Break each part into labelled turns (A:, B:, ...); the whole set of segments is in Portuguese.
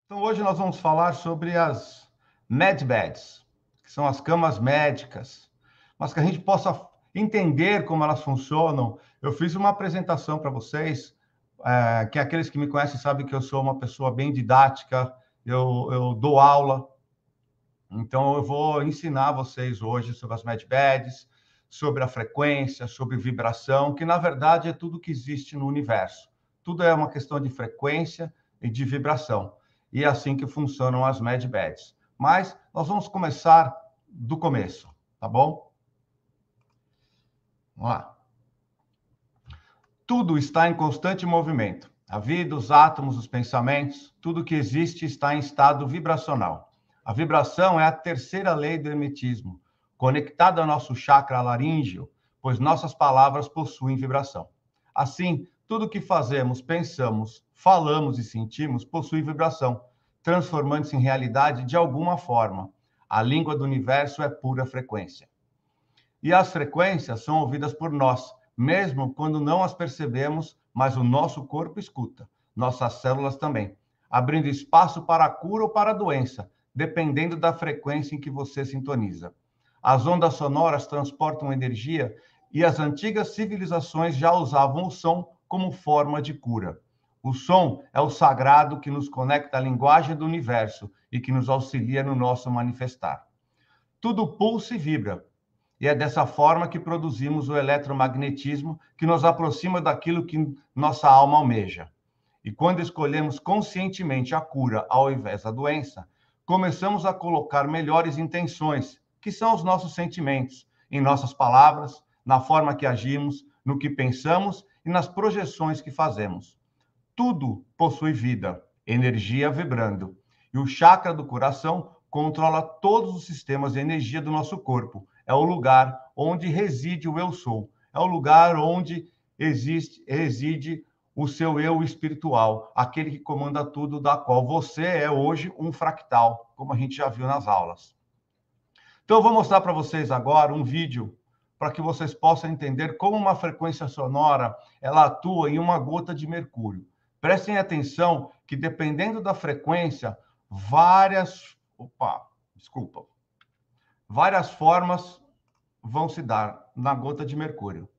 A: Então, hoje nós vamos falar sobre as medbeds, que são as camas médicas, mas que a gente possa entender como elas funcionam. Eu fiz uma apresentação para vocês, que aqueles que me conhecem sabem que eu sou uma pessoa bem didática, eu dou aula, então eu vou ensinar vocês hoje sobre as medbeds, sobre a frequência, sobre vibração, que na verdade é tudo que existe no universo. Tudo é uma questão de frequência e de vibração. E é assim que funcionam as medbeds. Mas nós vamos começar do começo, tá bom? Vamos lá. Tudo está em constante movimento. A vida, os átomos, os pensamentos, tudo que existe está em estado vibracional. A vibração é a terceira lei do hermetismo, conectada ao nosso chakra laríngeo, pois nossas palavras possuem vibração. Assim, tudo que fazemos, pensamos, falamos e sentimos possui vibração, transformando-se em realidade de alguma forma. A língua do universo é pura frequência. E as frequências são ouvidas por nós, mesmo quando não as percebemos, mas o nosso corpo escuta, nossas células também, abrindo espaço para a cura ou para a doença, dependendo da frequência em que você sintoniza. As ondas sonoras transportam energia e as antigas civilizações já usavam o som como forma de cura. O som é o sagrado que nos conecta à linguagem do universo e que nos auxilia no nosso manifestar. Tudo pulsa e vibra. E é dessa forma que produzimos o eletromagnetismo que nos aproxima daquilo que nossa alma almeja. E quando escolhemos conscientemente a cura ao invés da doença, começamos a colocar melhores intenções, que são os nossos sentimentos, em nossas palavras, na forma que agimos, no que pensamos e nas projeções que fazemos. Tudo possui vida, energia vibrando. E o chakra do coração controla todos os sistemas de energia do nosso corpo. É o lugar onde reside o eu sou. É o lugar onde reside o seu eu espiritual, aquele que comanda tudo, da qual você é hoje um fractal, como a gente já viu nas aulas. Então, eu vou mostrar para vocês agora um vídeo para que vocês possam entender como uma frequência sonora ela atua em uma gota de mercúrio. Prestem atenção que, dependendo da frequência, várias formas vão se dar na gota de mercúrio.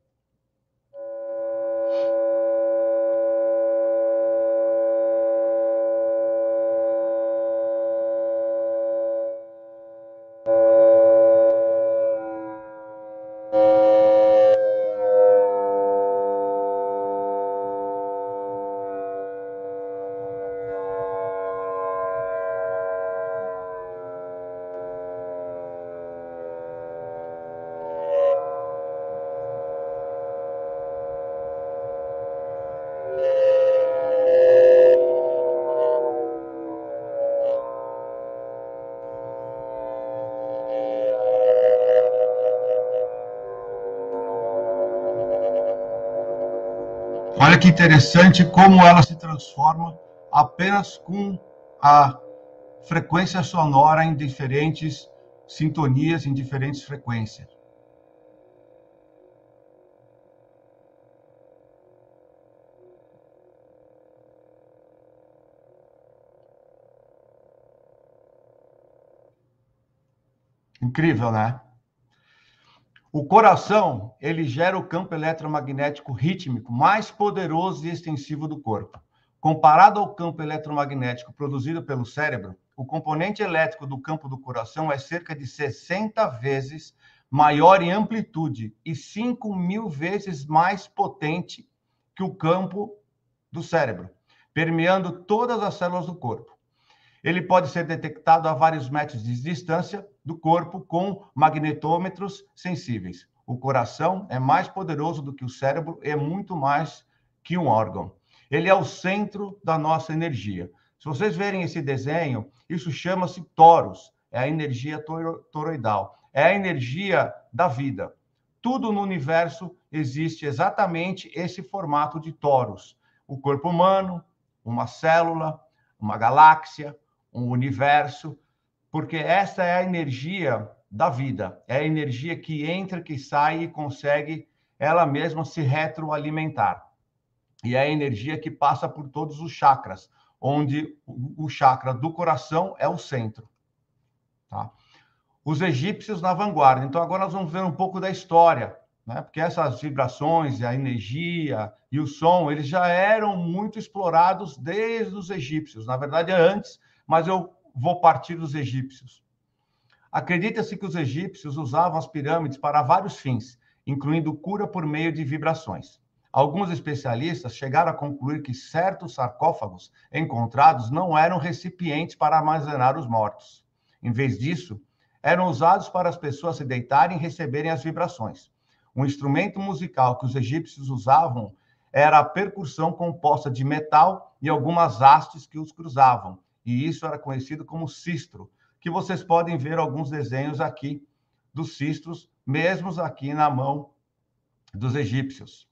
A: Olha que interessante como ela se transforma apenas com a frequência sonora em diferentes sintonias, em diferentes frequências. Incrível, né? O coração, ele gera o campo eletromagnético rítmico mais poderoso e extensivo do corpo. Comparado ao campo eletromagnético produzido pelo cérebro, o componente elétrico do campo do coração é cerca de 60 vezes maior em amplitude e 5.000 vezes mais potente que o campo do cérebro, permeando todas as células do corpo. Ele pode ser detectado a vários metros de distância do corpo com magnetômetros sensíveis. O coração é mais poderoso do que o cérebro e é muito mais que um órgão. Ele é o centro da nossa energia. Se vocês verem esse desenho, isso chama-se toros, é a energia toroidal, é a energia da vida. Tudo no universo existe exatamente esse formato de toros. O corpo humano, uma célula, uma galáxia, um universo, porque essa é a energia da vida, é a energia que entra, que sai e consegue ela mesma se retroalimentar. E é a energia que passa por todos os chakras. onde o chakra do coração é o centro. Tá? Os egípcios na vanguarda. Então, agora nós vamos ver um pouco da história, né? Porque essas vibrações, a energia e o som, eles já eram muito explorados desde os egípcios. Na verdade, é antes, mas eu vou partir dos egípcios. Acredita-se que os egípcios usavam as pirâmides para vários fins, incluindo cura por meio de vibrações. Alguns especialistas chegaram a concluir que certos sarcófagos encontrados não eram recipientes para armazenar os mortos. Em vez disso, eram usados para as pessoas se deitarem e receberem as vibrações. Um instrumento musical que os egípcios usavam era a percussão composta de metal e algumas hastes que os cruzavam, e isso era conhecido como sistro, que vocês podem ver alguns desenhos aqui dos sistros, mesmo aqui na mão dos egípcios.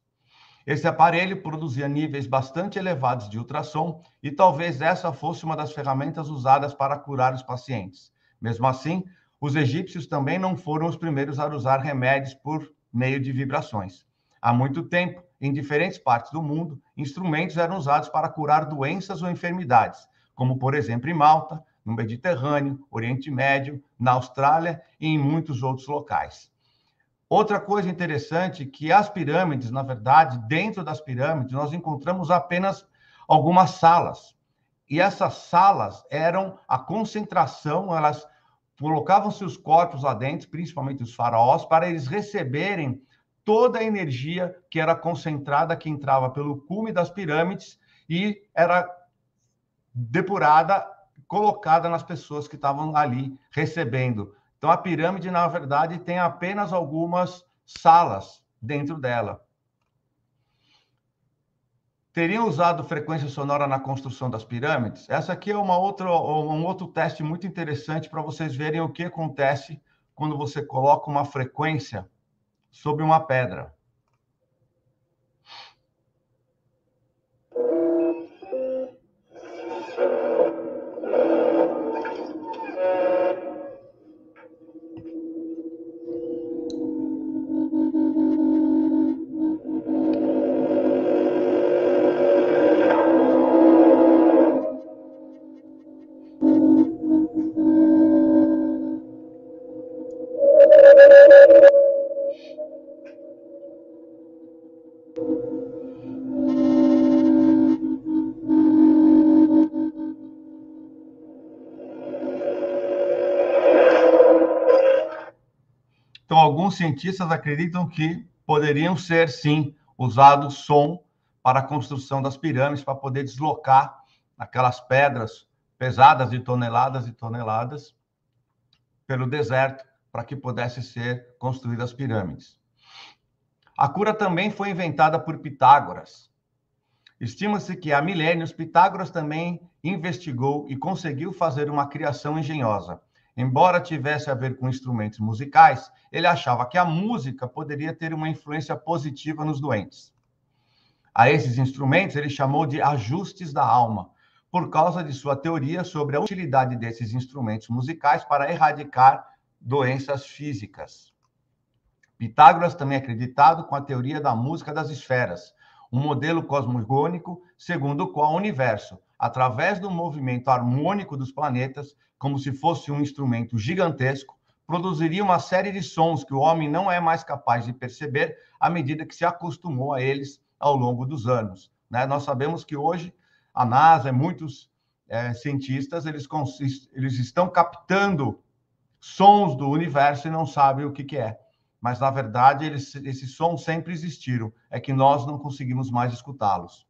A: Esse aparelho produzia níveis bastante elevados de ultrassom e talvez essa fosse uma das ferramentas usadas para curar os pacientes. Mesmo assim, os egípcios também não foram os primeiros a usar remédios por meio de vibrações. Há muito tempo, em diferentes partes do mundo, instrumentos eram usados para curar doenças ou enfermidades, como, por exemplo, em Malta, no Mediterrâneo, Oriente Médio, na Austrália e em muitos outros locais. Outra coisa interessante é que as pirâmides, na verdade, dentro das pirâmides, nós encontramos apenas algumas salas. E essas salas eram a concentração, elas colocavam seus corpos lá dentro, principalmente os faraós, para eles receberem toda a energia que era concentrada, que entrava pelo cume das pirâmides e era depurada, colocada nas pessoas que estavam ali recebendo. Então, a pirâmide, na verdade, tem apenas algumas salas dentro dela. Teriam usado frequência sonora na construção das pirâmides? Essa aqui é um outro teste muito interessante para vocês verem o que acontece quando você coloca uma frequência sobre uma pedra. Então, alguns cientistas acreditam que poderiam ser, sim, usados som para a construção das pirâmides, para poder deslocar aquelas pedras pesadas de toneladas e toneladas pelo deserto, para que pudessem ser construídas as pirâmides. A cura também foi inventada por Pitágoras. Estima-se que há milênios Pitágoras também investigou e conseguiu fazer uma criação engenhosa. Embora tivesse a ver com instrumentos musicais, ele achava que a música poderia ter uma influência positiva nos doentes. A esses instrumentos ele chamou de ajustes da alma, por causa de sua teoria sobre a utilidade desses instrumentos musicais para erradicar doenças físicas. Pitágoras também é acreditado com a teoria da música das esferas, um modelo cosmogônico segundo o qual o universo, através do movimento harmônico dos planetas, como se fosse um instrumento gigantesco, produziria uma série de sons que o homem não é mais capaz de perceber à medida que se acostumou a eles ao longo dos anos. Né? Nós sabemos que hoje a NASA, muitos cientistas, eles estão captando sons do universo e não sabem o que é. Mas, na verdade, esses sons sempre existiram, é que nós não conseguimos mais escutá-los.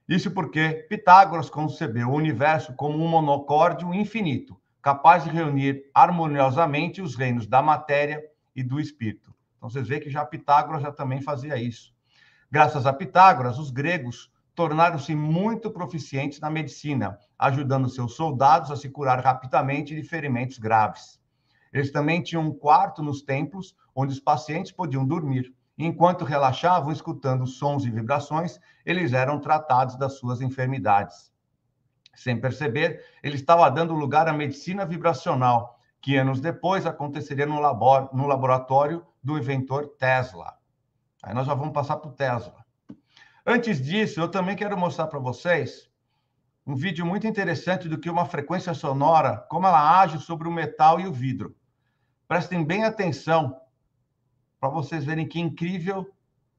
A: Isso porque Pitágoras concebeu o universo como um monocórdio infinito, capaz de reunir harmoniosamente os reinos da matéria e do espírito. Então, vocês veem que já Pitágoras já também fazia isso. Graças a Pitágoras, os gregos tornaram-se muito proficientes na medicina, ajudando seus soldados a se curar rapidamente de ferimentos graves. Eles também tinham um quarto nos templos, onde os pacientes podiam dormir. Enquanto relaxavam, escutando sons e vibrações, eles eram tratados das suas enfermidades. Sem perceber, ele estava dando lugar à medicina vibracional, que anos depois aconteceria no laboratório do inventor Tesla. Aí nós já vamos passar para o Tesla. Antes disso, eu também quero mostrar para vocês um vídeo muito interessante do que uma frequência sonora, como ela age sobre o metal e o vidro. Prestem bem atenção para vocês verem que incrível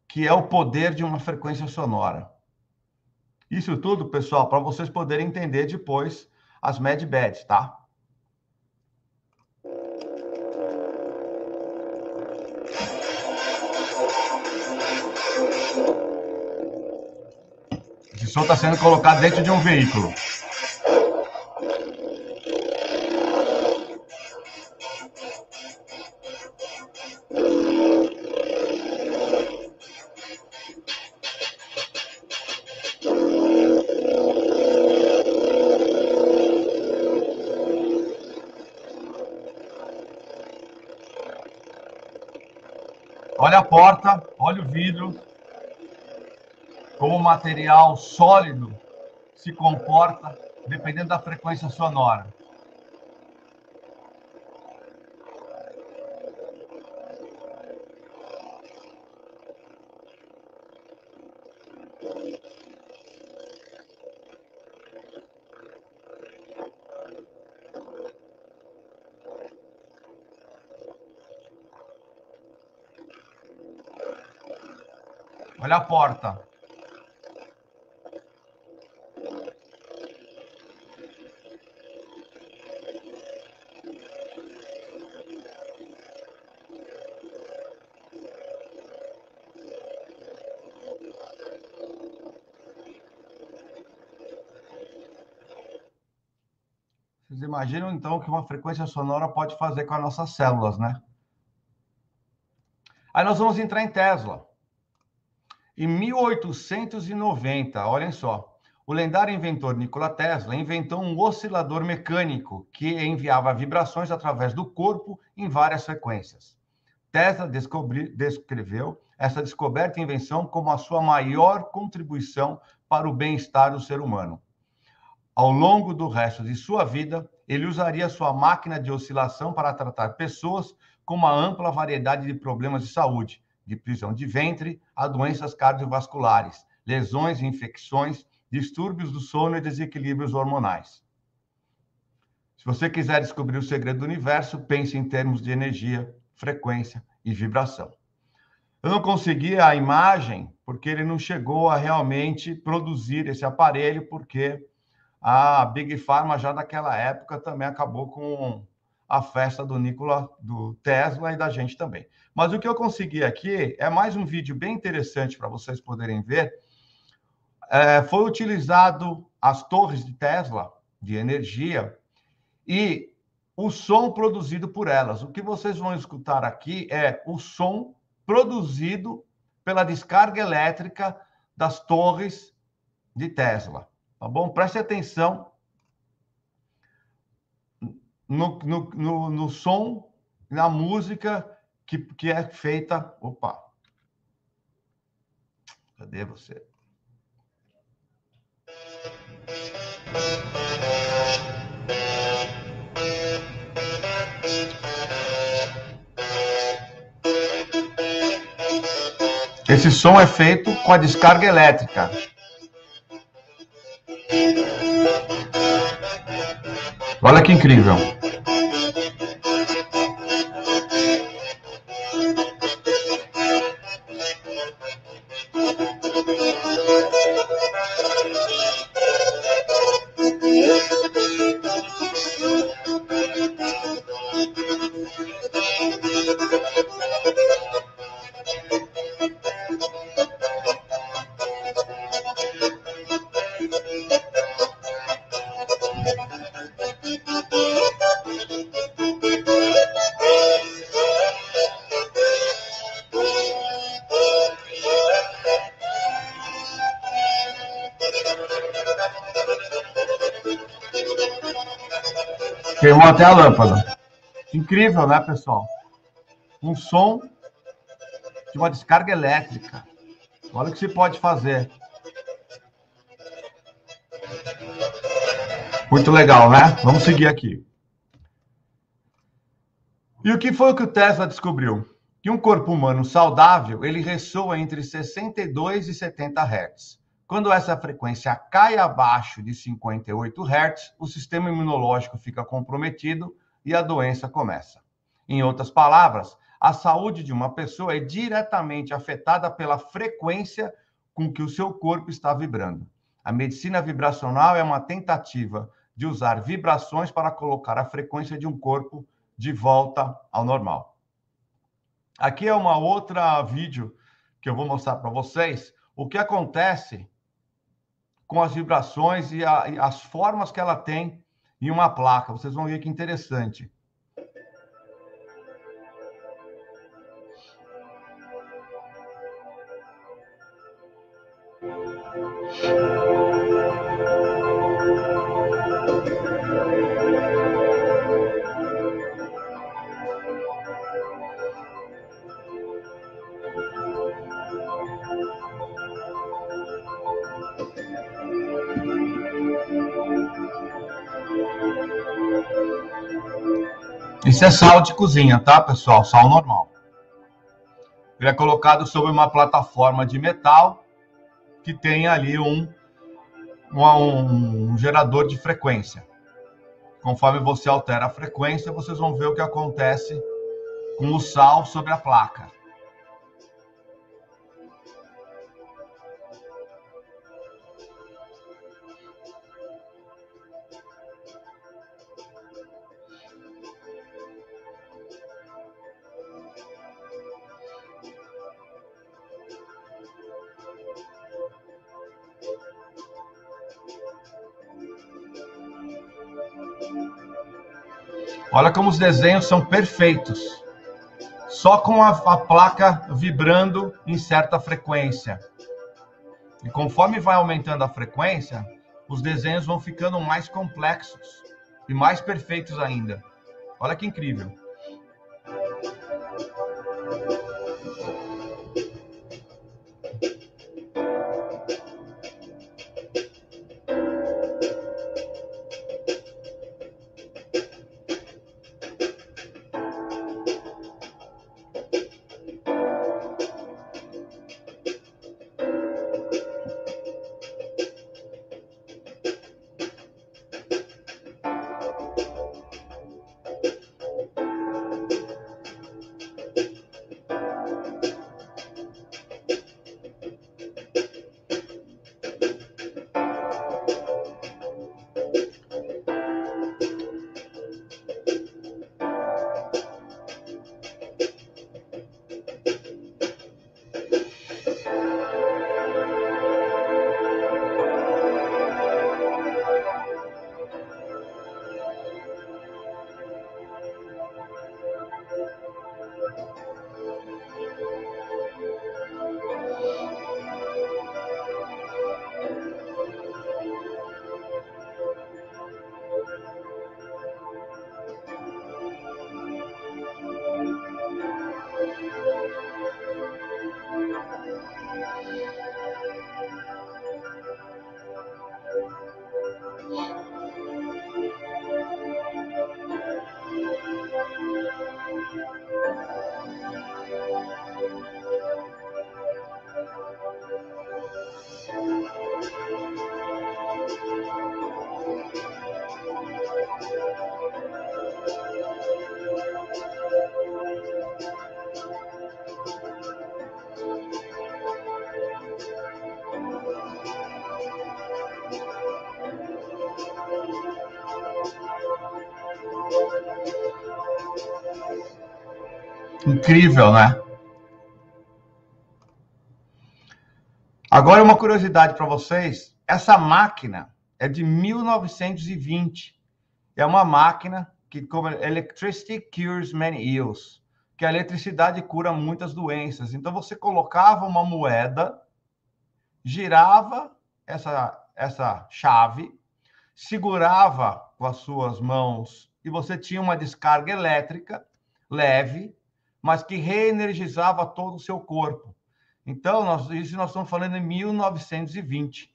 A: que é o poder de uma frequência sonora. Isso tudo, pessoal, para vocês poderem entender depois as Mad Bads, tá? Esse som está sendo colocado dentro de um veículo. Olha a porta, olha o vidro, como o material sólido se comporta dependendo da frequência sonora. Olha a porta. Vocês imaginam, então, o que uma frequência sonora pode fazer com as nossas células, né? Aí nós vamos entrar em Tesla. Em 1890, olhem só, o lendário inventor Nikola Tesla inventou um oscilador mecânico que enviava vibrações através do corpo em várias frequências. Tesla descreveu essa descoberta e invenção como a sua maior contribuição para o bem-estar do ser humano. Ao longo do resto de sua vida, ele usaria sua máquina de oscilação para tratar pessoas com uma ampla variedade de problemas de saúde, de prisão de ventre a doenças cardiovasculares, lesões e infecções, distúrbios do sono e desequilíbrios hormonais. Se você quiser descobrir o segredo do universo, pense em termos de energia, frequência e vibração. Eu não consegui a imagem porque ele não chegou a realmente produzir esse aparelho, porque a Big Pharma já naquela época também acabou com a festa do Tesla e da gente também. Mas o que eu consegui aqui é mais um vídeo bem interessante para vocês poderem ver. Foi utilizado as torres de Tesla, de energia, e o som produzido por elas. O que vocês vão escutar aqui é o som produzido pela descarga elétrica das torres de Tesla. Tá bom? Preste atenção no som, na música que é feita... Opa! Cadê você? Esse som é feito com a descarga elétrica. Olha que incrível. Queimou até a lâmpada. Incrível, né, pessoal? Um som de uma descarga elétrica. Olha o que se pode fazer. Muito legal, né? Vamos seguir aqui. E o que foi que o Tesla descobriu? Que um corpo humano saudável, ele ressoa entre 62 e 70 Hz. Quando essa frequência cai abaixo de 58 Hz, o sistema imunológico fica comprometido e a doença começa. Em outras palavras, a saúde de uma pessoa é diretamente afetada pela frequência com que o seu corpo está vibrando. A medicina vibracional é uma tentativa de usar vibrações para colocar a frequência de um corpo de volta ao normal. Aqui é uma outra vídeo que eu vou mostrar para vocês o que acontece com as vibrações e as formas que ela tem em uma placa. Vocês vão ver que interessante. Isso é sal de cozinha, tá, pessoal? Sal normal. Ele é colocado sobre uma plataforma de metal que tem ali um gerador de frequência. Conforme você altera a frequência, vocês vão ver o que acontece com o sal sobre a placa. Olha como os desenhos são perfeitos. Só com a placa vibrando em certa frequência. E conforme vai aumentando a frequência, os desenhos vão ficando mais complexos e mais perfeitos ainda. Olha que incrível. Incrível, né? Agora, uma curiosidade para vocês. Essa máquina é de 1920. É uma máquina que, como Electricity Cures Many Ills, que a eletricidade cura muitas doenças. Então, você colocava uma moeda, girava essa chave, segurava com as suas mãos e você tinha uma descarga elétrica leve, mas que reenergizava todo o seu corpo. Então, nós estamos falando em 1920.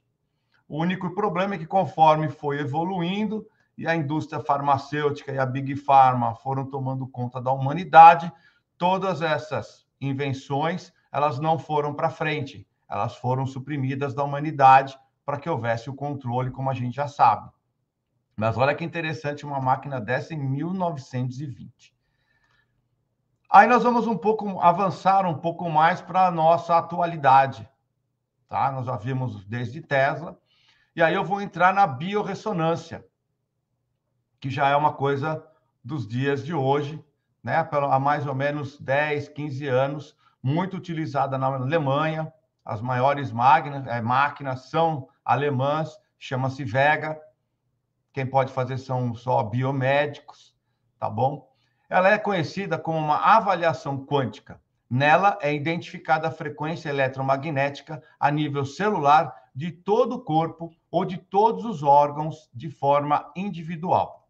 A: O único problema é que, conforme foi evoluindo, e a indústria farmacêutica e a Big Pharma foram tomando conta da humanidade, todas essas invenções, elas não foram para frente. Elas foram suprimidas da humanidade para que houvesse o controle, como a gente já sabe. Mas olha que interessante uma máquina dessa em 1920. Aí nós vamos avançar um pouco mais para a nossa atualidade, tá? Nós já vimos desde Tesla, e aí eu vou entrar na biorressonância, que já é uma coisa dos dias de hoje, né? Há mais ou menos 10, 15 anos, muito utilizada na Alemanha. As maiores máquinas são alemãs, chama-se Vega. Quem pode fazer são só biomédicos, tá bom? Ela é conhecida como uma avaliação quântica. Nela é identificada a frequência eletromagnética a nível celular de todo o corpo ou de todos os órgãos de forma individual.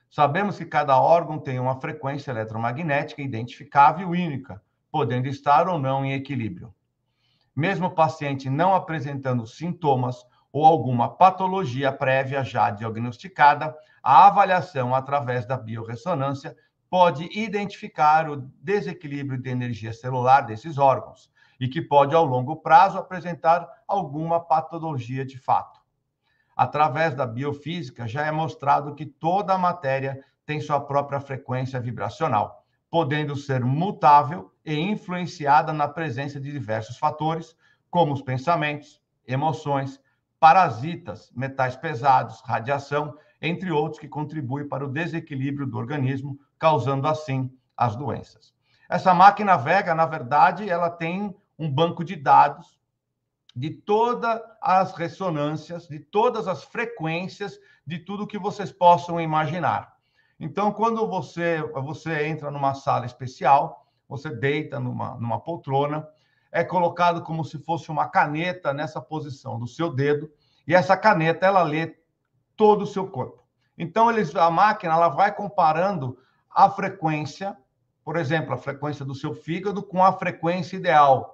A: Sabemos que cada órgão tem uma frequência eletromagnética identificável e única, podendo estar ou não em equilíbrio. Mesmo o paciente não apresentando sintomas ou alguma patologia prévia já diagnosticada, a avaliação através da biorressonância pode identificar o desequilíbrio de energia celular desses órgãos e que pode, ao longo prazo, apresentar alguma patologia de fato. Através da biofísica, já é mostrado que toda a matéria tem sua própria frequência vibracional, podendo ser mutável e influenciada na presença de diversos fatores, como os pensamentos, emoções, parasitas, metais pesados, radiação, entre outros que contribuem para o desequilíbrio do organismo, causando assim as doenças. Essa máquina Vega, na verdade, ela tem um banco de dados de todas as ressonâncias, de todas as frequências, de tudo que vocês possam imaginar. Então, quando você entra numa sala especial, você deita numa poltrona, é colocado como se fosse uma caneta nessa posição do seu dedo, e essa caneta, ela lê todo o seu corpo. Então, a máquina ela vai comparando a frequência, por exemplo, a frequência do seu fígado com a frequência ideal,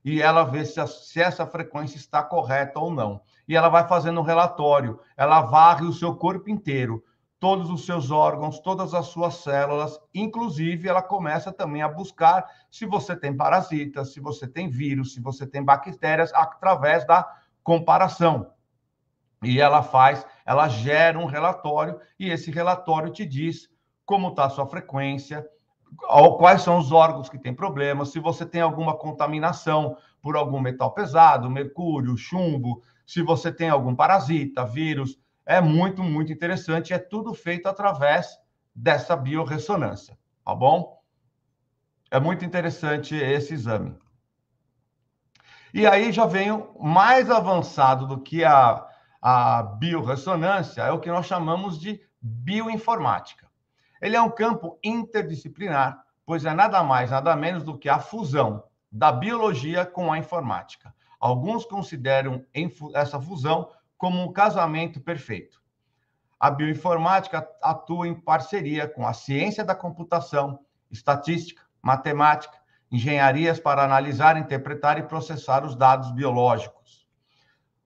A: e ela vê se essa frequência está correta ou não. E ela vai fazendo um relatório, ela varre o seu corpo inteiro, todos os seus órgãos, todas as suas células, inclusive ela começa também a buscar se você tem parasitas, se você tem vírus, se você tem bactérias, através da comparação. E ela gera um relatório, e esse relatório te diz como está a sua frequência, quais são os órgãos que têm problemas, se você tem alguma contaminação por algum metal pesado, mercúrio, chumbo, se você tem algum parasita, vírus. É muito, muito interessante. É tudo feito através dessa biorressonância, tá bom? É muito interessante esse exame. E aí já vem mais avançado do que a biorressonância, é o que nós chamamos de bioinformática. Ele é um campo interdisciplinar, pois é nada mais, nada menos do que a fusão da biologia com a informática. Alguns consideram essa fusão como um casamento perfeito. A bioinformática atua em parceria com a ciência da computação, estatística, matemática, engenharias para analisar, interpretar e processar os dados biológicos.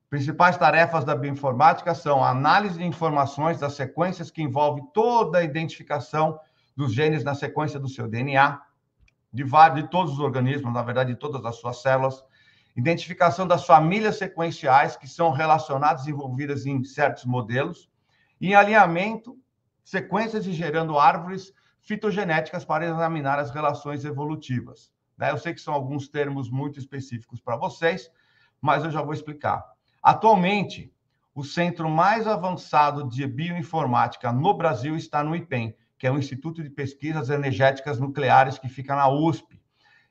A: Principais tarefas da bioinformática são a análise de informações das sequências que envolve toda a identificação dos genes na sequência do seu DNA, de todos os organismos, na verdade, de todas as suas células, identificação das famílias sequenciais que são relacionadas e envolvidas em certos modelos, e em alinhamento, sequências e gerando árvores fitogenéticas para examinar as relações evolutivas. Eu sei que são alguns termos muito específicos para vocês, mas eu já vou explicar. Atualmente, o centro mais avançado de bioinformática no Brasil está no IPEM, que é o Instituto de Pesquisas Energéticas Nucleares, que fica na USP.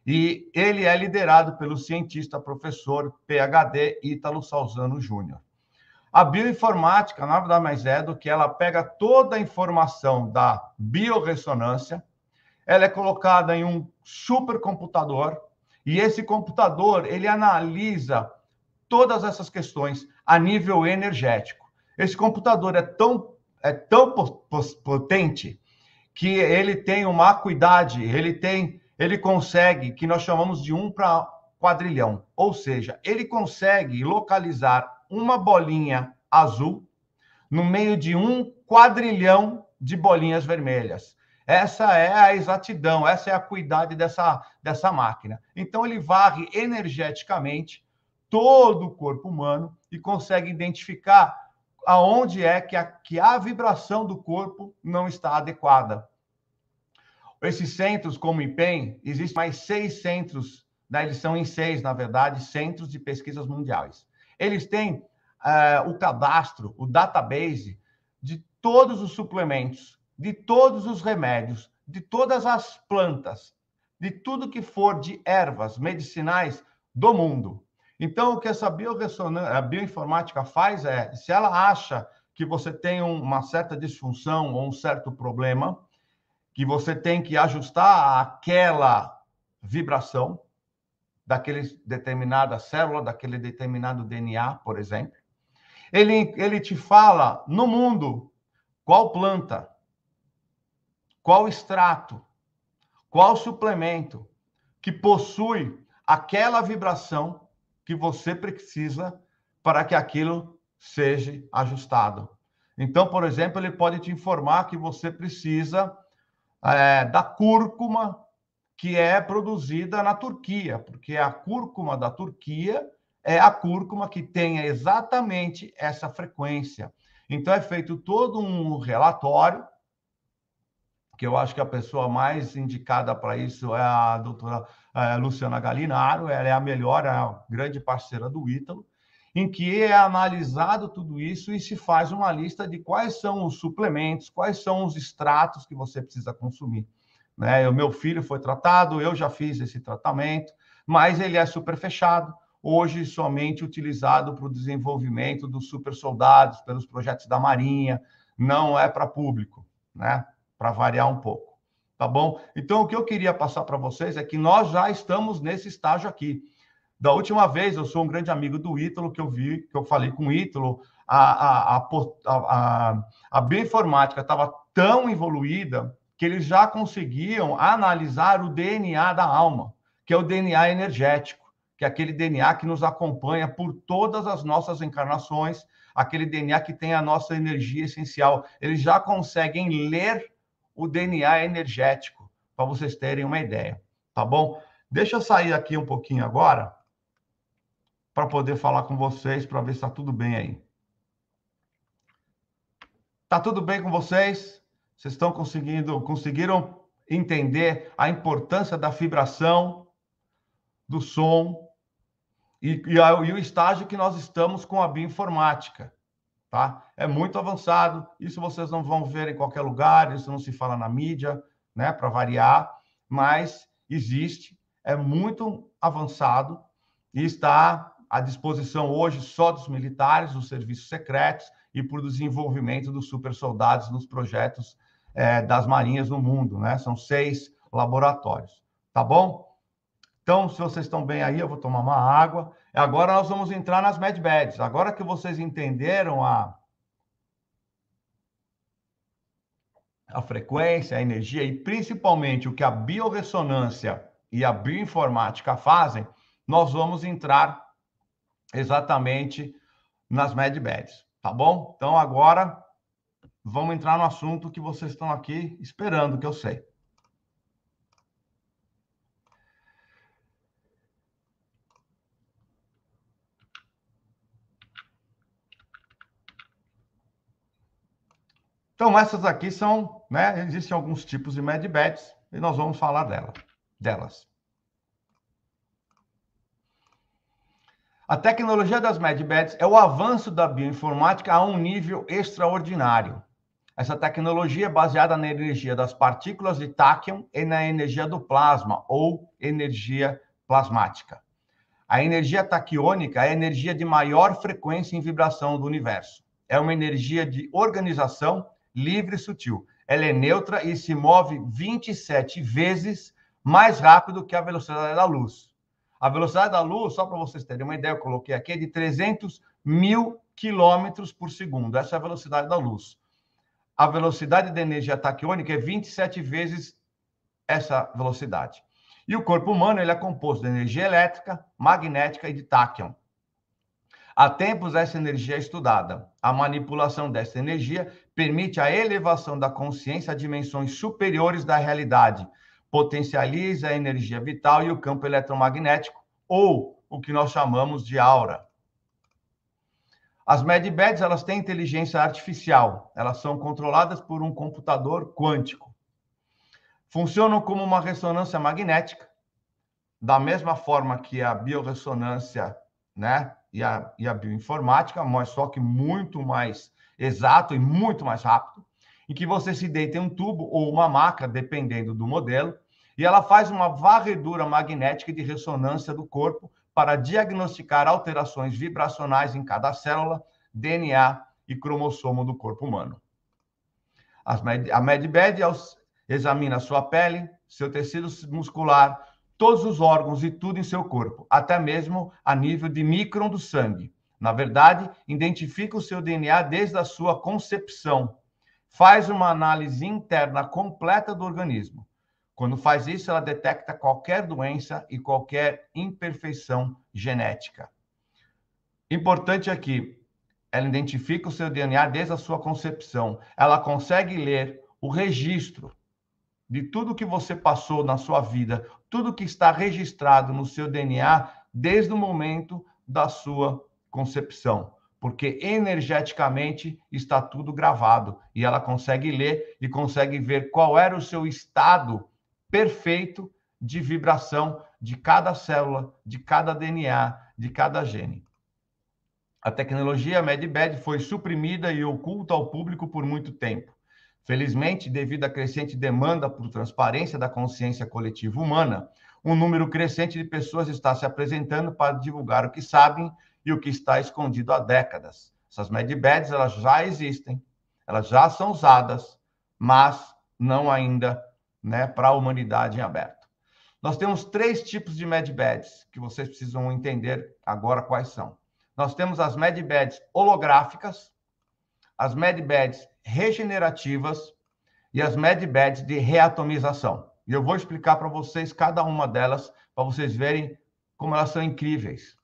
A: E ele é liderado pelo cientista, professor, PhD, Ítalo Salzano Júnior. A bioinformática nada mais é do que ela pega toda a informação da biorressonância, ela é colocada em um supercomputador, e esse computador, ele analisa todas essas questões a nível energético. Esse computador é tão potente que ele tem uma acuidade, ele consegue, que nós chamamos de 1 para quadrilhão, ou seja, ele consegue localizar uma bolinha azul no meio de 1 quadrilhão de bolinhas vermelhas. Essa é a exatidão, essa é a acuidade dessa máquina. Então, ele varre energeticamente todo o corpo humano e consegue identificar aonde é que a vibração do corpo não está adequada. Esses centros, como o IPEM, existem mais 6 centros, né? Eles são em 6, na verdade, centros de pesquisas mundiais. Eles têm o cadastro, o database de todos os suplementos, de todos os remédios, de todas as plantas, de tudo que for de ervas medicinais do mundo. Então, o que essa bioinformática faz é, se ela acha que você tem uma certa disfunção ou um certo problema, que você tem que ajustar aquela vibração daquele determinada célula, daquele determinado DNA, por exemplo. Ele te fala no mundo qual planta, qual extrato, qual suplemento que possui aquela vibração que você precisa para que aquilo seja ajustado. Então, por exemplo, ele pode te informar que você precisa da cúrcuma que é produzida na Turquia, porque a cúrcuma da Turquia é a cúrcuma que tem exatamente essa frequência. Então, é feito todo um relatório, que eu acho que a pessoa mais indicada para isso é a doutora Luciana Galinaro, ela é a melhor, é a grande parceira do Ítalo, em que é analisado tudo isso e se faz uma lista de quais são os suplementos, quais são os extratos que você precisa consumir. Né? O meu filho foi tratado, eu já fiz esse tratamento, mas ele é super fechado, hoje somente utilizado para o desenvolvimento dos super soldados, pelos projetos da Marinha, não é para público, né? Para variar um pouco, tá bom? Então, o que eu queria passar para vocês é que nós já estamos nesse estágio aqui. Da última vez, eu sou um grande amigo do Ítalo, que eu falei com o Ítalo, a bioinformática estava tão evoluída que eles já conseguiam analisar o DNA da alma, que é o DNA energético, que é aquele DNA que nos acompanha por todas as nossas encarnações, aquele DNA que tem a nossa energia essencial. Eles já conseguem ler o DNA energético, para vocês terem uma ideia, tá bom? Deixa eu sair aqui um pouquinho agora, para poder falar com vocês, para ver se está tudo bem aí. Está tudo bem com vocês? Vocês estão conseguiram entender a importância da vibração, do som e o estágio que nós estamos com a bioinformática, tá? É muito avançado, isso vocês não vão ver em qualquer lugar, isso não se fala na mídia, né, para variar, mas existe, é muito avançado e está à disposição hoje só dos militares, dos serviços secretos e por desenvolvimento dos super soldados nos projetos das marinhas no mundo, né? São 6 laboratórios, tá bom? Então, se vocês estão bem aí, eu vou tomar uma água. Agora nós vamos entrar nas medbeds. Agora que vocês entenderam a frequência, a energia e principalmente o que a biorressonância e a bioinformática fazem, nós vamos entrar exatamente nas medbeds, tá bom? Então, agora, vamos entrar no assunto que vocês estão aqui esperando, que eu sei. Então, essas aqui são, né, existem alguns tipos de medbeds e nós vamos falar delas. A tecnologia das medbeds é o avanço da bioinformática a um nível extraordinário. Essa tecnologia é baseada na energia das partículas de táquion e na energia do plasma, ou energia plasmática. A energia taquiônica é a energia de maior frequência em vibração do universo. É uma energia de organização livre e sutil. Ela é neutra e se move 27 vezes mais rápido que a velocidade da luz. A velocidade da luz, só para vocês terem uma ideia, eu coloquei aqui, é de 300 mil quilômetros por segundo. Essa é a velocidade da luz. A velocidade da energia taquiônica é 27 vezes essa velocidade. E o corpo humano ele é composto de energia elétrica, magnética e de táquion. Há tempos essa energia é estudada. A manipulação dessa energia permite a elevação da consciência a dimensões superiores da realidade, potencializa a energia vital e o campo eletromagnético, ou o que nós chamamos de aura. As medbeds, elas têm inteligência artificial, elas são controladas por um computador quântico. Funcionam como uma ressonância magnética, da mesma forma que a biorressonância, né, e a bioinformática, mas só que muito mais exato e muito mais rápido, em que você se deita em um tubo ou uma maca, dependendo do modelo, e ela faz uma varredura magnética de ressonância do corpo para diagnosticar alterações vibracionais em cada célula, DNA e cromossomo do corpo humano. A medbed examina sua pele, seu tecido muscular, todos os órgãos e tudo em seu corpo, até mesmo a nível de micron do sangue. Na verdade, identifica o seu DNA desde a sua concepção. Faz uma análise interna completa do organismo. Quando faz isso, ela detecta qualquer doença e qualquer imperfeição genética. Importante aqui, ela identifica o seu DNA desde a sua concepção. Ela consegue ler o registro de tudo que você passou na sua vida, tudo que está registrado no seu DNA desde o momento da sua concepção, porque energeticamente está tudo gravado e ela consegue ler e consegue ver qual era o seu estado perfeito de vibração de cada célula, de cada DNA, de cada gene. A tecnologia medbed foi suprimida e oculta ao público por muito tempo. Felizmente, devido à crescente demanda por transparência da consciência coletiva humana, um número crescente de pessoas está se apresentando para divulgar o que sabem e o que está escondido há décadas. Essas medbeds, elas já existem, elas já são usadas, mas não ainda, né, para a humanidade em aberto. Nós temos 3 tipos de medbeds que vocês precisam entender agora quais são. Nós temos as medbeds holográficas, as medbeds regenerativas e as medbeds de reatomização. E eu vou explicar para vocês cada uma delas, para vocês verem como elas são incríveis.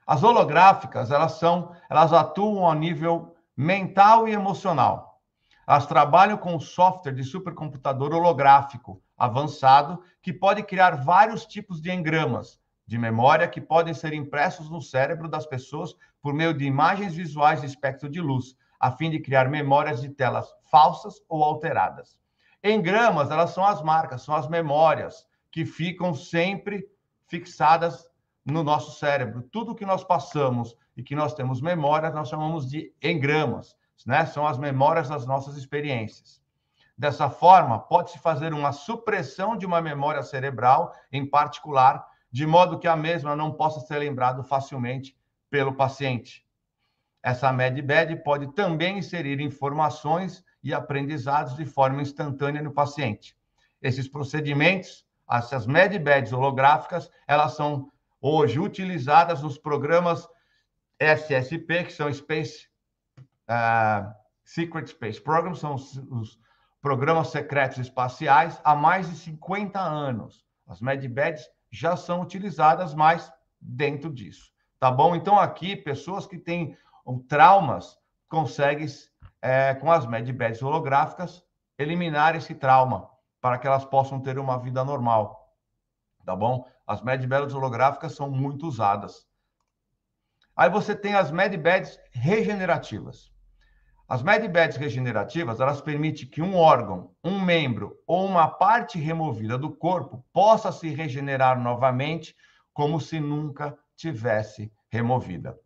A: As holográficas, elas atuam a nível mental e emocional. Elas trabalham com um software de supercomputador holográfico avançado que pode criar vários tipos de engramas de memória que podem ser impressos no cérebro das pessoas por meio de imagens visuais de espectro de luz, a fim de criar memórias de telas falsas ou alteradas. Engramas, elas são as marcas, são as memórias que ficam sempre fixadas no nosso cérebro. Tudo que nós passamos e que nós temos memórias, nós chamamos de engramas, né? São as memórias das nossas experiências. Dessa forma, pode-se fazer uma supressão de uma memória cerebral, em particular, de modo que a mesma não possa ser lembrada facilmente pelo paciente. Essa medbed pode também inserir informações e aprendizados de forma instantânea no paciente. Esses procedimentos, essas medbeds holográficas, elas são hoje utilizadas nos programas SSP, que são Secret Space Programs, são os programas secretos espaciais, há mais de 50 anos. As medbeds já são utilizadas mais dentro disso, tá bom? Então, aqui, pessoas que têm traumas conseguem, com as medbeds holográficas, eliminar esse trauma para que elas possam ter uma vida normal, tá bom? As medbeds holográficas são muito usadas. Aí você tem as medbeds regenerativas. As medbeds regenerativas, elas permitem que um órgão, um membro ou uma parte removida do corpo possa se regenerar novamente como se nunca tivesse removida.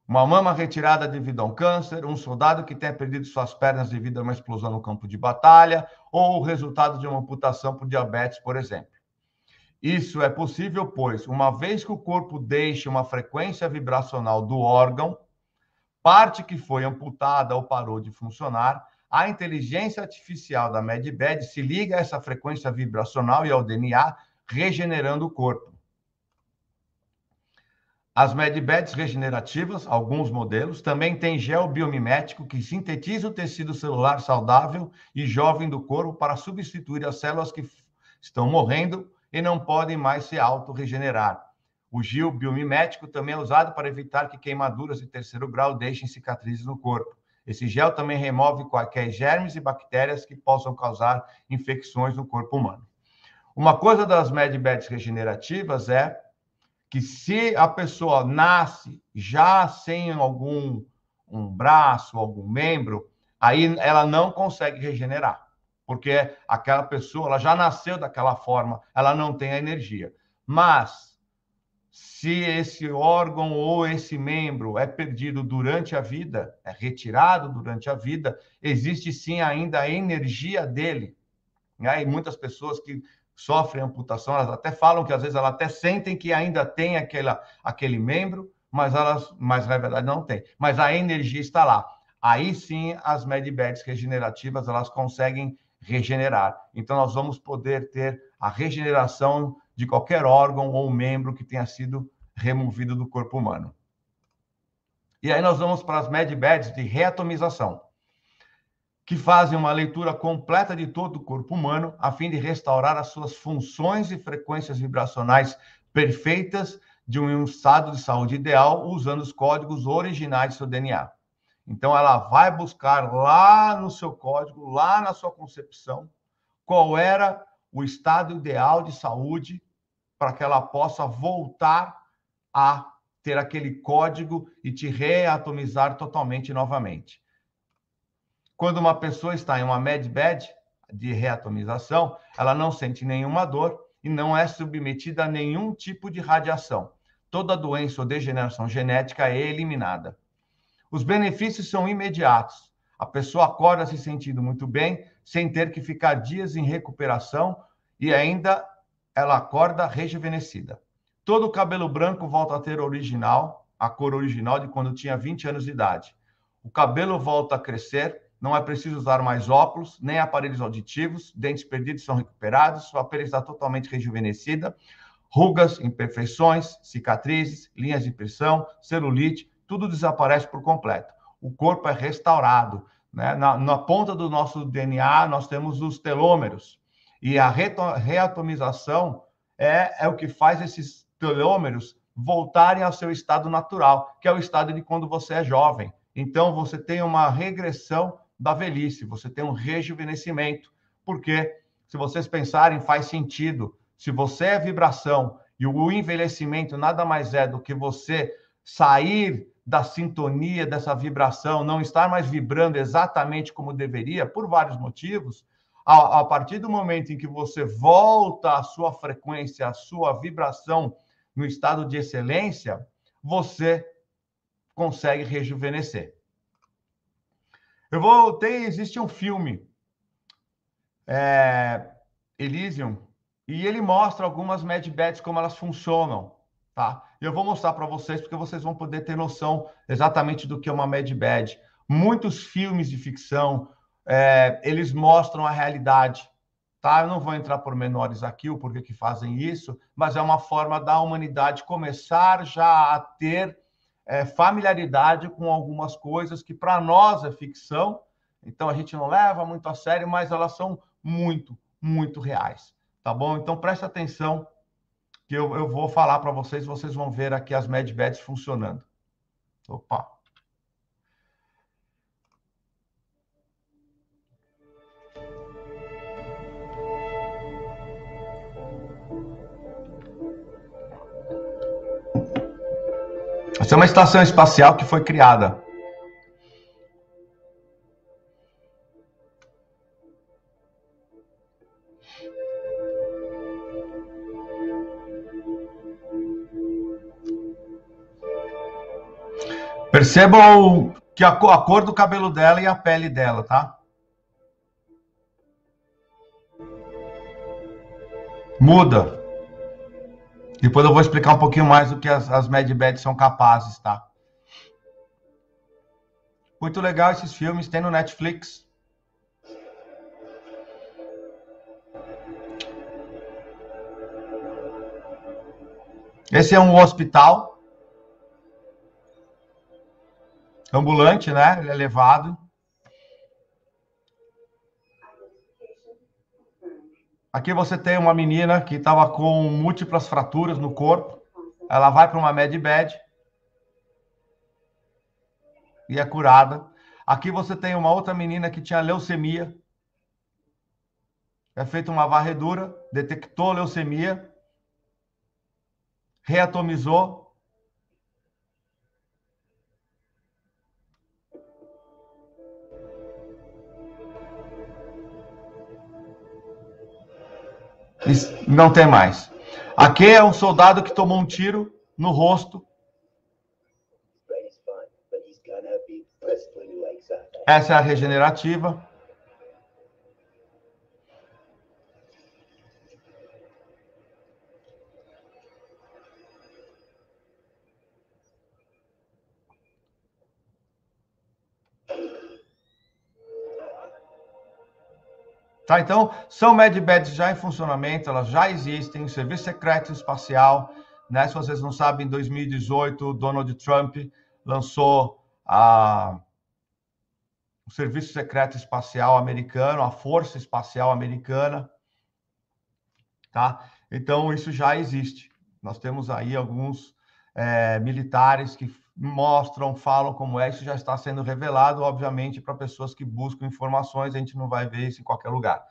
A: Uma mama retirada devido a um câncer, um soldado que tenha perdido suas pernas devido a uma explosão no campo de batalha, ou o resultado de uma amputação por diabetes, por exemplo. Isso é possível, pois, uma vez que o corpo deixa uma frequência vibracional do órgão, parte que foi amputada ou parou de funcionar, a inteligência artificial da medbed se liga a essa frequência vibracional e ao DNA, regenerando o corpo. As medbeds regenerativas, alguns modelos, também têm gel biomimético que sintetiza o tecido celular saudável e jovem do corpo para substituir as células que estão morrendo e não podem mais se auto-regenerar. O gel biomimético também é usado para evitar que queimaduras de terceiro grau deixem cicatrizes no corpo. Esse gel também remove quaisquer germes e bactérias que possam causar infecções no corpo humano. Uma coisa das medbeds regenerativas é que se a pessoa nasce já sem um braço, algum membro, aí ela não consegue regenerar, porque aquela pessoa ela já nasceu daquela forma, ela não tem a energia. Mas se esse órgão ou esse membro é perdido durante a vida, é retirado durante a vida, existe sim ainda a energia dele, né? E muitas pessoas que sofrem amputação, elas até falam que às vezes elas até sentem que ainda tem aquele membro, mas na verdade não tem. Mas a energia está lá. Aí sim as medbeds regenerativas elas conseguem regenerar. Então nós vamos poder ter a regeneração de qualquer órgão ou membro que tenha sido removido do corpo humano. E aí nós vamos para as medbeds de reatomização, que fazem uma leitura completa de todo o corpo humano, a fim de restaurar as suas funções e frequências vibracionais perfeitas de um estado de saúde ideal, usando os códigos originais do seu DNA. Então, ela vai buscar lá no seu código, lá na sua concepção, qual era o estado ideal de saúde para que ela possa voltar a ter aquele código e te reatomizar totalmente novamente. Quando uma pessoa está em uma medbed de reatomização, ela não sente nenhuma dor e não é submetida a nenhum tipo de radiação. Toda doença ou degeneração genética é eliminada. Os benefícios são imediatos. A pessoa acorda se sentindo muito bem, sem ter que ficar dias em recuperação e ainda ela acorda rejuvenescida. Todo o cabelo branco volta a ter a cor original de quando tinha 20 anos de idade. O cabelo volta a crescer, não é preciso usar mais óculos, nem aparelhos auditivos, dentes perdidos são recuperados, sua pele está totalmente rejuvenescida, rugas, imperfeições, cicatrizes, linhas de pressão, celulite, tudo desaparece por completo. O corpo é restaurado, né? Na ponta do nosso DNA, nós temos os telômeros, e a reatomização é o que faz esses telômeros voltarem ao seu estado natural, que é o estado de quando você é jovem. Então, você tem uma regressão da velhice, você tem um rejuvenescimento, porque, se vocês pensarem, faz sentido. Se você é vibração e o envelhecimento nada mais é do que você sair da sintonia dessa vibração, não estar mais vibrando exatamente como deveria, por vários motivos, a partir do momento em que você volta à sua frequência, à sua vibração no estado de excelência, você consegue rejuvenescer. Existe um filme, Elysium, e ele mostra algumas medbeds, como elas funcionam, tá? Eu vou mostrar para vocês, porque vocês vão poder ter noção exatamente do que é uma medbed. Muitos filmes de ficção, eles mostram a realidade, tá? Eu não vou entrar por menores aqui, o porquê que fazem isso, mas é uma forma da humanidade começar já a ter familiaridade com algumas coisas que para nós é ficção, então a gente não leva muito a sério, mas elas são muito, muito reais, tá bom? Então preste atenção que eu vou falar para vocês, vocês vão ver aqui as medbeds funcionando. Opa! Essa é uma estação espacial que foi criada. Percebam que a cor do cabelo dela e a pele dela, tá? Muda. Depois eu vou explicar um pouquinho mais do que as medbeds são capazes, tá? Muito legal esses filmes, tem no Netflix. Esse é um hospital ambulante, né? Ele é levado. Aqui você tem uma menina que estava com múltiplas fraturas no corpo. Ela vai para uma medbed e é curada. Aqui você tem uma outra menina que tinha leucemia. É feita uma varredura, detectou leucemia, reatomizou. Não tem mais. Aqui é um soldado que tomou um tiro no rosto. Essa é a regenerativa. Tá, então, são medbeds já em funcionamento, elas já existem, o Serviço Secreto Espacial, né? Se vocês não sabem, em 2018, Donald Trump lançou o Serviço Secreto Espacial Americano, a Força Espacial Americana, tá? Então, isso já existe. Nós temos aí alguns militares que mostram, falam como é, isso já está sendo revelado, obviamente, para pessoas que buscam informações, a gente não vai ver isso em qualquer lugar.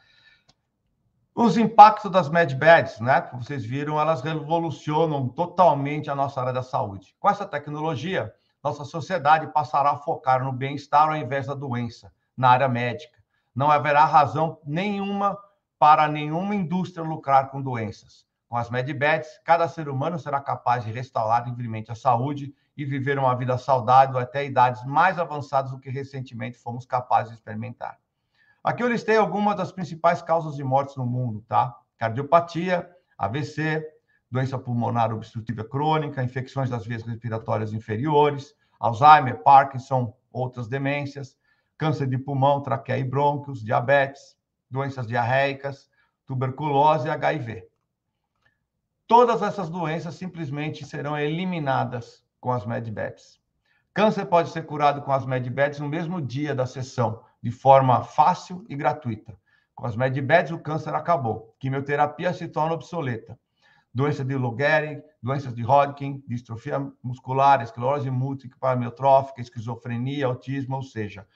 A: Os impactos das medbeds, né? Como vocês viram, elas revolucionam totalmente a nossa área da saúde. Com essa tecnologia, nossa sociedade passará a focar no bem-estar ao invés da doença, na área médica. Não haverá razão nenhuma para nenhuma indústria lucrar com doenças. Com as medbeds, cada ser humano será capaz de restaurar livremente a saúde e viver uma vida saudável até idades mais avançadas do que recentemente fomos capazes de experimentar. Aqui eu listei algumas das principais causas de mortes no mundo, tá? Cardiopatia, AVC, doença pulmonar obstrutiva crônica, infecções das vias respiratórias inferiores, Alzheimer, Parkinson, outras demências, câncer de pulmão, traqueia e brônquios, diabetes, doenças diarreicas, tuberculose e HIV. Todas essas doenças simplesmente serão eliminadas com as medbeds. Câncer pode ser curado com as medbeds no mesmo dia da sessão, de forma fácil e gratuita. Com as medbeds, o câncer acabou. Quimioterapia se torna obsoleta. Doença de Lou Gehrig, doenças de Hodgkin, distrofia muscular, esclerose múltipla amiotrófica, esquizofrenia, autismo, ou seja,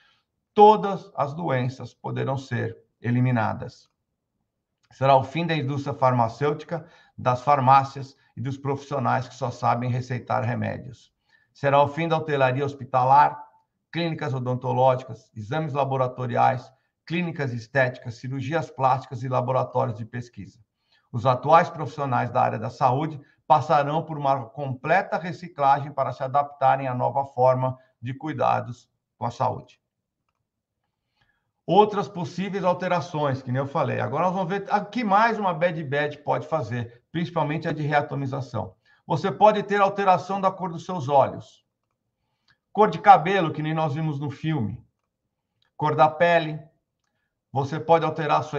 A: todas as doenças poderão ser eliminadas. Será o fim da indústria farmacêutica, das farmácias e dos profissionais que só sabem receitar remédios. Será o fim da hotelaria hospitalar, clínicas odontológicas, exames laboratoriais, clínicas estéticas, cirurgias plásticas e laboratórios de pesquisa. Os atuais profissionais da área da saúde passarão por uma completa reciclagem para se adaptarem à nova forma de cuidados com a saúde. Outras possíveis alterações, que nem eu falei. Agora nós vamos ver o que mais uma medbed pode fazer, principalmente a de reatomização. Você pode ter alteração da cor dos seus olhos, cor de cabelo, que nem nós vimos no filme, cor da pele. Você pode alterar a sua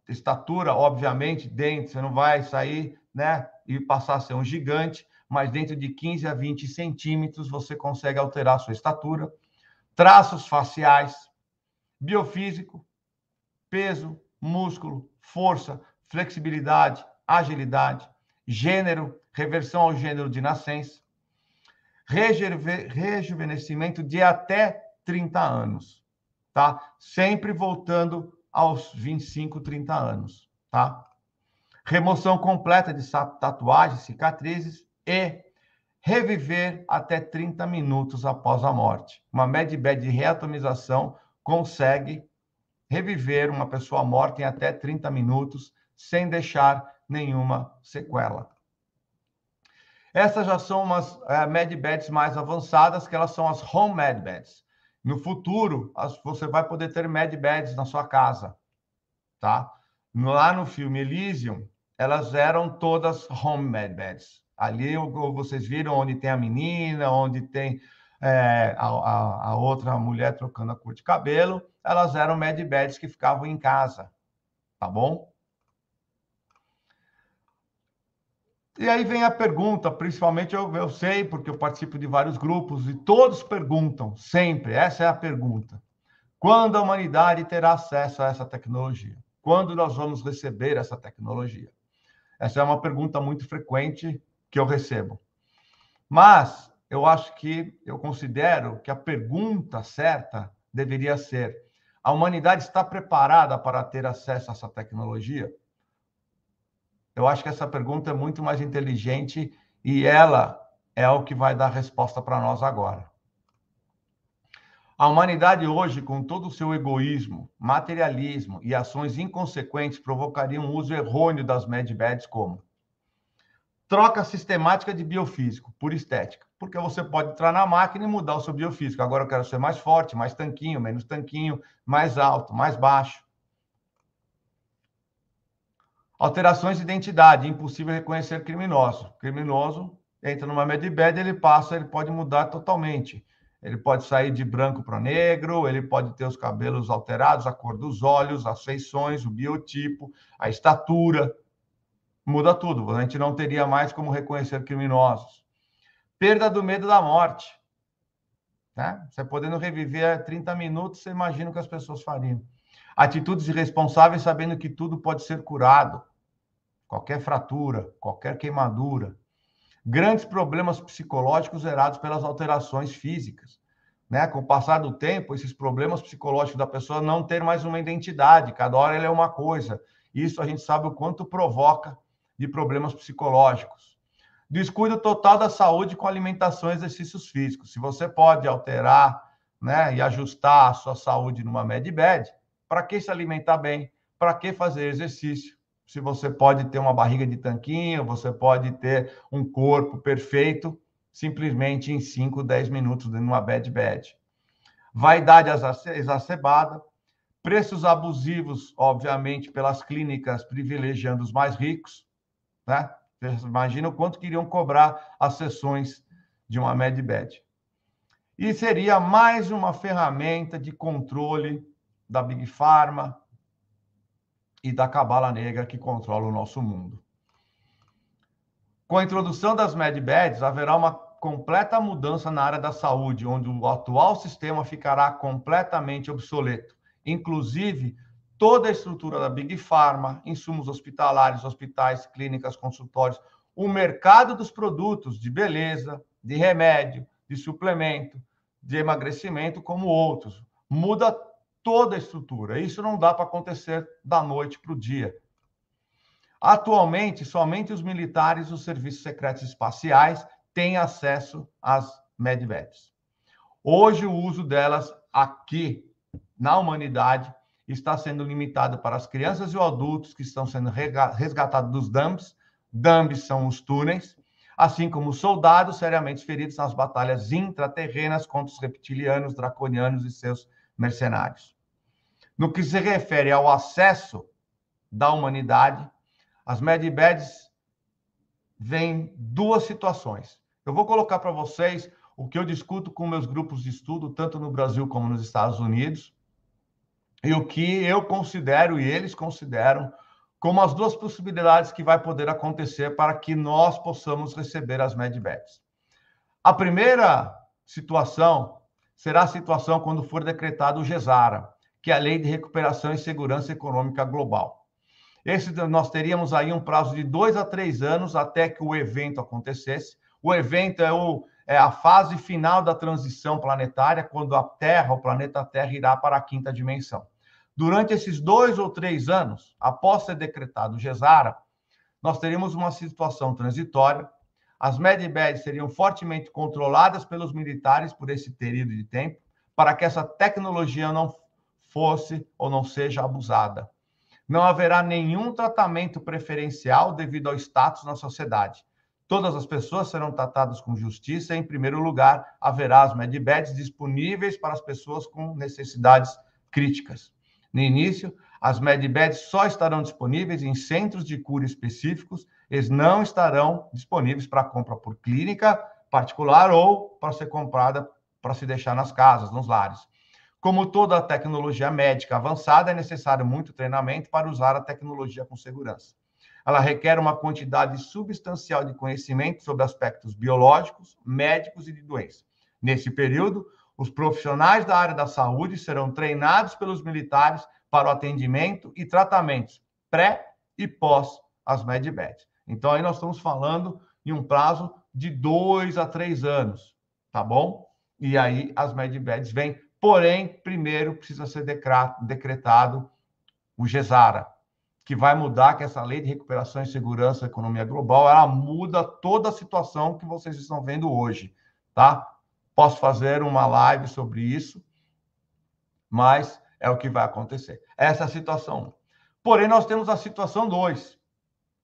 A: estatura, obviamente, dentro, você não vai sair, né, e passar a ser um gigante, mas dentro de 15 a 20 centímetros você consegue alterar a sua estatura. Traços faciais, biofísico, peso, músculo, força, flexibilidade, agilidade, gênero, reversão ao gênero de nascença, rejuvenescimento de até 30 anos, tá? Sempre voltando aos 25, 30 anos, tá? Remoção completa de tatuagens, cicatrizes e reviver até 30 minutos após a morte. Uma medbed de reatomização consegue reviver uma pessoa morta em até 30 minutos sem deixar nenhuma sequela. Essas já são umas medbeds mais avançadas, que elas são as home medbeds. No futuro, você vai poder ter medbeds na sua casa, tá? Lá no filme Elysium, elas eram todas home medbeds. Ali vocês viram onde tem a menina, onde tem a outra mulher trocando a cor de cabelo, elas eram medbeds que ficavam em casa, tá bom? E aí vem a pergunta, principalmente eu sei, porque eu participo de vários grupos, e todos perguntam, sempre, essa é a pergunta. Quando a humanidade terá acesso a essa tecnologia? Quando nós vamos receber essa tecnologia? Essa é uma pergunta muito frequente que eu recebo. Mas eu considero que a pergunta certa deveria ser: a humanidade está preparada para ter acesso a essa tecnologia? Eu acho que essa pergunta é muito mais inteligente E ela é o que vai dar resposta para nós agora. A humanidade hoje, com todo o seu egoísmo, materialismo e ações inconsequentes, provocaria um uso errôneo das medibeds como troca sistemática de biofísico por estética, porque você pode entrar na máquina e mudar o seu biofísico. Agora eu quero ser mais forte, mais tanquinho, menos tanquinho, mais alto, mais baixo. Alterações de identidade, impossível reconhecer criminoso. Criminoso entra numa medibed, ele pode mudar totalmente. Ele pode sair de branco para negro, ele pode ter os cabelos alterados, a cor dos olhos, as feições, o biotipo, a estatura. Muda tudo. A gente não teria mais como reconhecer criminosos. Perda do medo da morte. Né? Você podendo reviver 30 minutos, você imagina o que as pessoas fariam. Atitudes irresponsáveis, sabendo que tudo pode ser curado. Qualquer fratura, qualquer queimadura. Grandes problemas psicológicos gerados pelas alterações físicas. Né? Com o passar do tempo, esses problemas psicológicos da pessoa não ter mais uma identidade, cada hora ele é uma coisa. Isso a gente sabe o quanto provoca de problemas psicológicos. Descuido total da saúde com alimentação e exercícios físicos. Se você pode alterar, né, e ajustar a sua saúde numa medibed, para que se alimentar bem? Para que fazer exercício? Se você pode ter uma barriga de tanquinho, você pode ter um corpo perfeito, simplesmente em 5, 10 minutos numa medibed. Vaidade exacerbada, preços abusivos, obviamente, pelas clínicas privilegiando os mais ricos, né? Imagina o quanto queriam cobrar as sessões de uma medibed. E seria mais uma ferramenta de controle da Big Pharma e da cabala negra que controla o nosso mundo. Com a introdução das medibeds, haverá uma completa mudança na área da saúde, onde o atual sistema ficará completamente obsoleto. Inclusive, toda a estrutura da Big Pharma, insumos hospitalares, hospitais, clínicas, consultórios, o mercado dos produtos de beleza, de remédio, de suplemento, de emagrecimento, como outros. Muda toda a estrutura. Isso não dá para acontecer da noite para o dia. Atualmente, somente os militares e os serviços secretos espaciais têm acesso às medibeds. Hoje, o uso delas aqui na humanidade está sendo limitado para as crianças e os adultos que estão sendo resgatados dos dumps. Dumps são os túneis, assim como soldados seriamente feridos nas batalhas intraterrenas contra os reptilianos, draconianos e seus mercenários. No que se refere ao acesso da humanidade, as medibeds vêm duas situações. Eu vou colocar para vocês o que eu discuto com meus grupos de estudo, tanto no Brasil como nos Estados Unidos, e o que eu considero e eles consideram como as duas possibilidades que vai poder acontecer para que nós possamos receber as medibeds. A primeira situação será a situação quando for decretado o GESARA, que é a Lei de Recuperação e Segurança Econômica Global. Nós teríamos aí um prazo de 2 a 3 anos até que o evento acontecesse. O evento é a fase final da transição planetária, quando o planeta Terra, irá para a quinta dimensão. Durante esses 2 ou 3 anos, após ser decretado o GESARA, nós teríamos uma situação transitória. As medibeds seriam fortemente controladas pelos militares por esse período de tempo, para que essa tecnologia não fosse ou não seja abusada. Não haverá nenhum tratamento preferencial devido ao status na sociedade. Todas as pessoas serão tratadas com justiça e, em primeiro lugar, haverá as medibeds disponíveis para as pessoas com necessidades críticas. No início, as medibeds só estarão disponíveis em centros de cura específicos, eles não estarão disponíveis para compra por clínica particular ou para ser comprada para se deixar nas casas, nos lares. Como toda a tecnologia médica avançada, é necessário muito treinamento para usar a tecnologia com segurança. Ela requer uma quantidade substancial de conhecimento sobre aspectos biológicos, médicos e de doença. Nesse período, os profissionais da área da saúde serão treinados pelos militares para o atendimento e tratamentos pré e pós as medibeds. Então, aí nós estamos falando em um prazo de 2 a 3 anos, tá bom? E aí as medibeds vêm. Porém, primeiro precisa ser decretado o GESARA, que vai mudar, que essa lei de recuperação e segurança da economia global, ela muda toda a situação que vocês estão vendo hoje, tá? Posso fazer uma live sobre isso, mas é o que vai acontecer. Essa é a situação 1. Porém, nós temos a situação 2,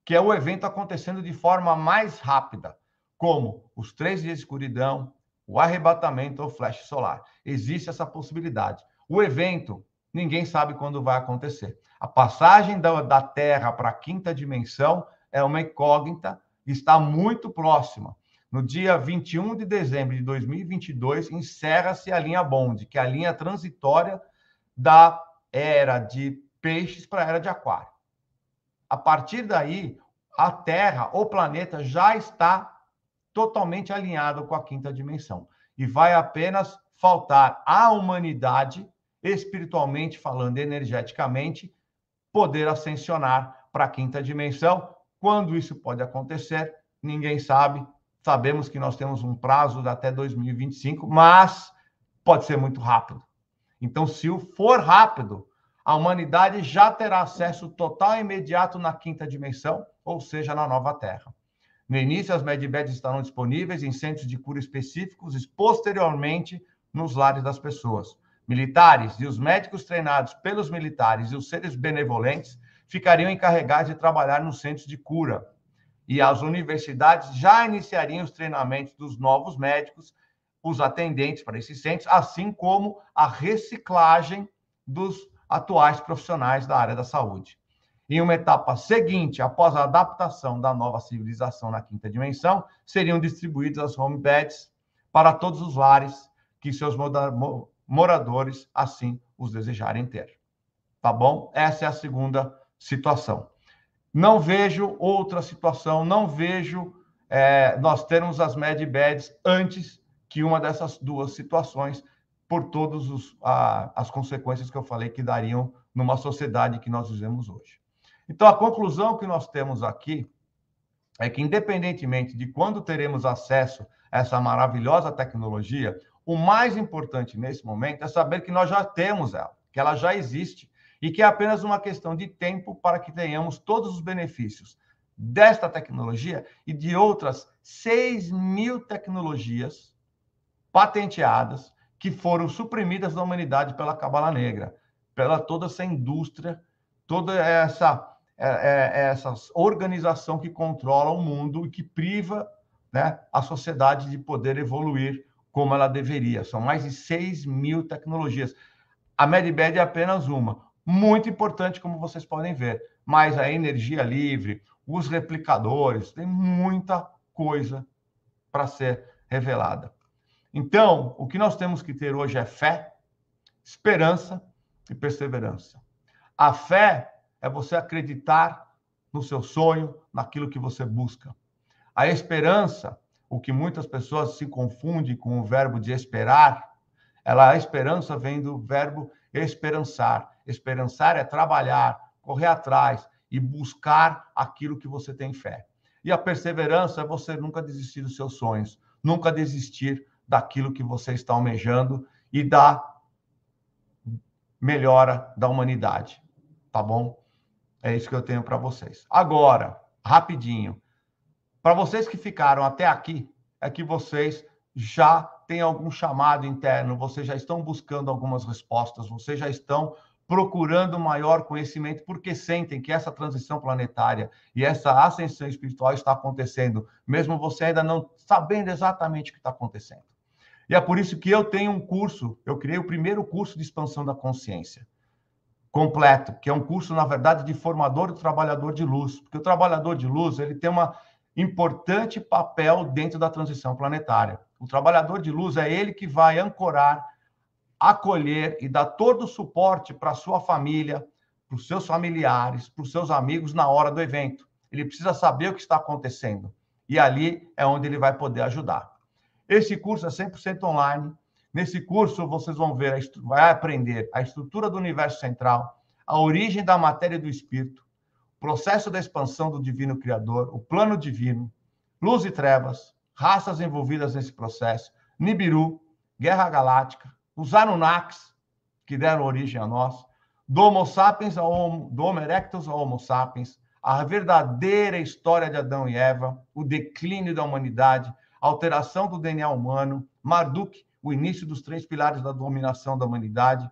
A: que é o evento acontecendo de forma mais rápida, como os 3 dias de escuridão, o arrebatamento ou flash solar. Existe essa possibilidade. O evento, ninguém sabe quando vai acontecer. A passagem da Terra para a quinta dimensão é uma incógnita, está muito próxima. No dia 21 de dezembro de 2022, encerra-se a linha Bond, que é a linha transitória da era de peixes para a era de aquário. A partir daí, a Terra, o planeta, já está totalmente alinhado com a quinta dimensão. E vai apenas faltar à humanidade, espiritualmente falando, energeticamente, poder ascensionar para a quinta dimensão. Quando isso pode acontecer, ninguém sabe. Sabemos que nós temos um prazo de até 2025, mas pode ser muito rápido. Então, se for rápido, a humanidade já terá acesso total e imediato na quinta dimensão, ou seja, na nova Terra. No início, as medbeds estarão disponíveis em centros de cura específicos e, posteriormente, nos lares das pessoas. Militares e os médicos treinados pelos militares e os seres benevolentes ficariam encarregados de trabalhar nos centros de cura. E as universidades já iniciariam os treinamentos dos novos médicos, os atendentes para esses centros, assim como a reciclagem dos atuais profissionais da área da saúde. Em uma etapa seguinte, após a adaptação da nova civilização na quinta dimensão, seriam distribuídas as home beds para todos os lares que seus moradores assim os desejarem ter. Tá bom? Essa é a segunda situação. Não vejo outra situação, não vejo nós termos as medbeds antes que uma dessas duas situações, por todas as consequências que eu falei que dariam numa sociedade que nós vivemos hoje. Então, a conclusão que nós temos aqui é que, independentemente de quando teremos acesso a essa maravilhosa tecnologia, o mais importante nesse momento é saber que nós já temos ela, que ela já existe, e que é apenas uma questão de tempo para que tenhamos todos os benefícios desta tecnologia e de outras 6.000 tecnologias patenteadas que foram suprimidas da humanidade pela Cabala Negra, pela toda essa indústria, toda essa organização que controla o mundo e que priva, né, a sociedade de poder evoluir como ela deveria. São mais de 6.000 tecnologias. A medbed é apenas uma. Muito importante, como vocês podem ver. Mas a energia livre, os replicadores, tem muita coisa para ser revelada. Então, o que nós temos que ter hoje é fé, esperança e perseverança. A fé é você acreditar no seu sonho, naquilo que você busca. A esperança, o que muitas pessoas se confundem com o verbo de esperar, a esperança vem do verbo esperançar. Esperançar é trabalhar, correr atrás e buscar aquilo que você tem fé. E a perseverança é você nunca desistir dos seus sonhos, nunca desistir daquilo que você está almejando e da melhora da humanidade. Tá bom? É isso que eu tenho para vocês. Agora, rapidinho, para vocês que ficaram até aqui, é que vocês já têm algum chamado interno, vocês já estão buscando algumas respostas, vocês já estão procurando maior conhecimento, porque sentem que essa transição planetária e essa ascensão espiritual está acontecendo, mesmo você ainda não sabendo exatamente o que está acontecendo. E é por isso que eu tenho um curso, eu criei o primeiro curso de expansão da consciência completo, que é um curso, na verdade, de formador do trabalhador de luz, porque o trabalhador de luz, ele tem uma importante papel dentro da transição planetária. O trabalhador de luz é ele que vai ancorar, acolher e dar todo o suporte para a sua família, para os seus familiares, para os seus amigos na hora do evento. Ele precisa saber o que está acontecendo. E ali é onde ele vai poder ajudar. Esse curso é 100% online. Nesse curso, vocês vão ver, vai aprender a estrutura do universo central, a origem da matéria e do espírito, o processo da expansão do divino criador, o plano divino, luz e trevas, raças envolvidas nesse processo, Nibiru, Guerra Galáctica, os Anunnakis, que deram origem a nós, do Homo sapiens do Homo erectus ao Homo sapiens, a verdadeira história de Adão e Eva, o declínio da humanidade, a alteração do DNA humano, Marduk, o início dos 3 pilares da dominação da humanidade.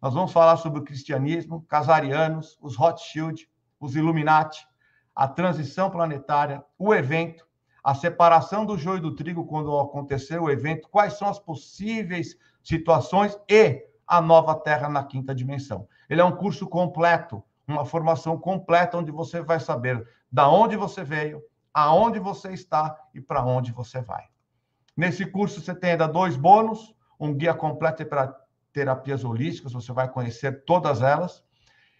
A: Nós vamos falar sobre o cristianismo, casarianos, os Rothschild, os Illuminati, a transição planetária, o evento, a separação do joio do trigo quando aconteceu o evento, quais são as possíveis situações e a nova Terra na 5ª dimensão. Ele é um curso completo, uma formação completa, onde você vai saber da onde você veio, aonde você está e para onde você vai. Nesse curso você tem ainda 2 bônus, um guia completo para terapias holísticas, você vai conhecer todas elas,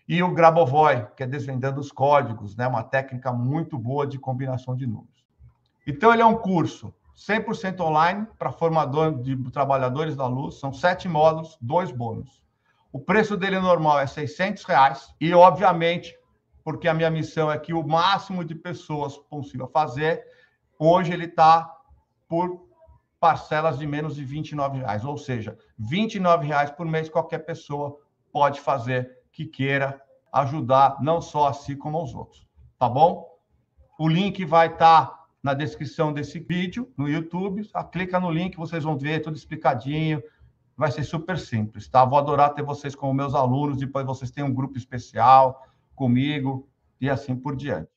A: e o Grabovoi, que é desvendando os códigos, né? Uma técnica muito boa de combinação de números. Então, ele é um curso 100% online para formador de trabalhadores da luz, são 7 módulos, 2 bônus. O preço dele normal é R$600 e, obviamente, porque a minha missão é que o máximo de pessoas possível fazer, hoje ele está por parcelas de menos de R$29, ou seja, R$29 por mês qualquer pessoa pode fazer que queira ajudar não só a si como aos outros, tá bom? O link vai estar na descrição desse vídeo no YouTube, clica no link, vocês vão ver tudo explicadinho, vai ser super simples, tá? Vou adorar ter vocês como meus alunos, depois vocês têm um grupo especial comigo e assim por diante.